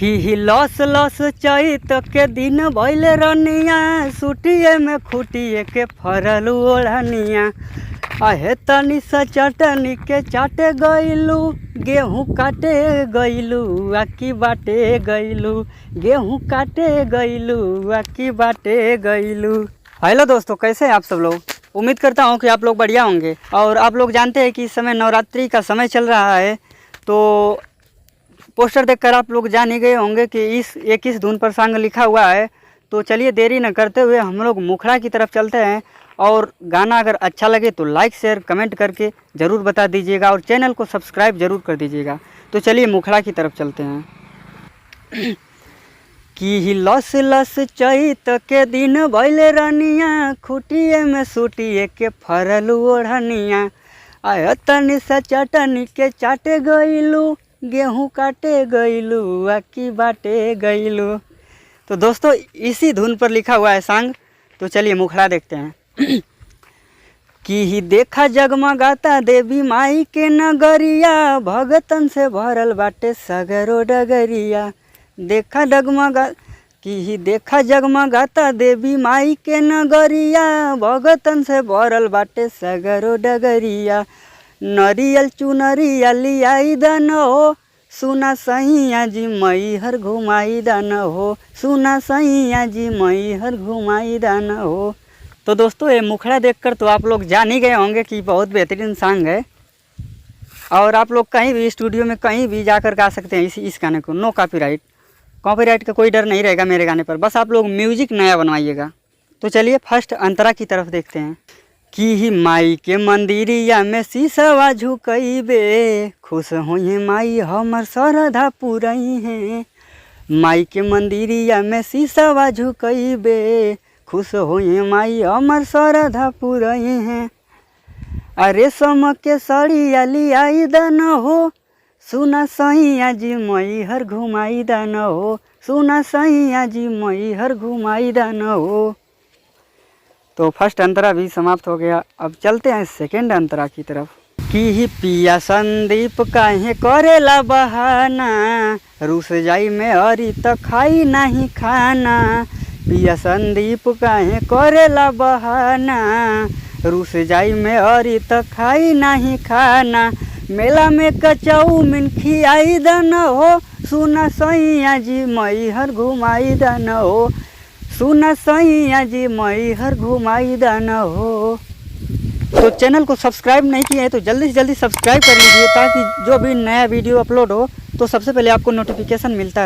की loss loss चैत के दिन भइल रनिया सुटिए में खुटिए के फरल ओढ़निया आहे तनी सा चटनी के चाटे गइलू गेहूँ काटे गइलू आकी बाटे गइलू गेहूँ काटे गइलू आकी बाटे गइलू। हेलो दोस्तों, कैसे हैं आप सब लोग। उम्मीद करता हूं कि आप लोग बढ़िया होंगे। और आप लोग जानते हैं कि इस समय नवरात्रि का समय चल रहा है, तो पोस्टर देखकर आप लोग जान ही गए होंगे कि इस 21 धुन पर सॉन्ग लिखा हुआ है। तो चलिए देरी न करते हुए हम लोग मुखड़ा की तरफ चलते हैं। और गाना अगर अच्छा लगे तो लाइक शेयर कमेंट करके ज़रूर बता दीजिएगा और चैनल को सब्सक्राइब ज़रूर कर दीजिएगा। तो चलिए मुखड़ा की तरफ चलते हैं। की लस लस चैत के दिन भइले रनिया खुटिए में सुटिए के फरल ओढ़निया आय तनी सा चटनी के चाटे गइलू गेहूँ काटे गइलू आकी बाटे गइलू। तो दोस्तों इसी धुन पर लिखा हुआ है सॉन्ग। तो चलिए मुखड़ा देखते हैं। कि देखा जगमगाता देवी माई के नगरिया भगतन से भरल बाटे सगरो डगरिया देखा जगमगाता देवी माई के नगरिया भगतन से भरल बाटे सगरो डगरिया नरियल चुनरिया लियाई दन हो सुना सैया जी मई हर घुमाई दान हो सुना सैया जी मई हर घुमाई दान हो। तो दोस्तों ये मुखड़ा देखकर तो आप लोग जान ही गए होंगे कि बहुत बेहतरीन सॉन्ग है और आप लोग कहीं भी स्टूडियो में कहीं भी जाकर गा सकते हैं इस गाने को। नो कॉपीराइट का कोई डर नहीं रहेगा मेरे गाने पर, बस आप लोग म्यूजिक नया बनवाइएगा। तो चलिए फर्स्ट अंतरा की तरफ देखते हैं। कि माई के मंदिरिया में शीशवा झुकइबे खुश होइए माई हमर श्रद्धा पुरई है माई के मंदिरिया में शीशवा झुकइबे खुश होइए माई हमर श्रद्धा पुरई है अरे सम के सड़िया लियाई दन हो सुना सैया जी मई हर घुमाई दान हो सुना सैया जी मई हर घुमाई दान हो। तो फर्स्ट अंतरा भी समाप्त हो गया। अब चलते हैं सेकेंड अंतरा की तरफ। कि पिया संदीप काहे करेला बहाना रूस जाई में हरी तो खाई नहीं खाना पिया संदीप काहे करेला बहाना रूस जाई में हरी तो खाई नहीं खाना मेला में कचौमिन खियाई दन हो सुना सैया जी मई हर घुमाई दन हो सुना सैया जी मई हर घुमाई दान हो। तो चैनल को सब्सक्राइब नहीं किया है तो जल्दी से जल्दी सब्सक्राइब कर लीजिए ताकि जो भी नया वीडियो अपलोड हो तो सबसे पहले आपको नोटिफिकेशन मिलता है।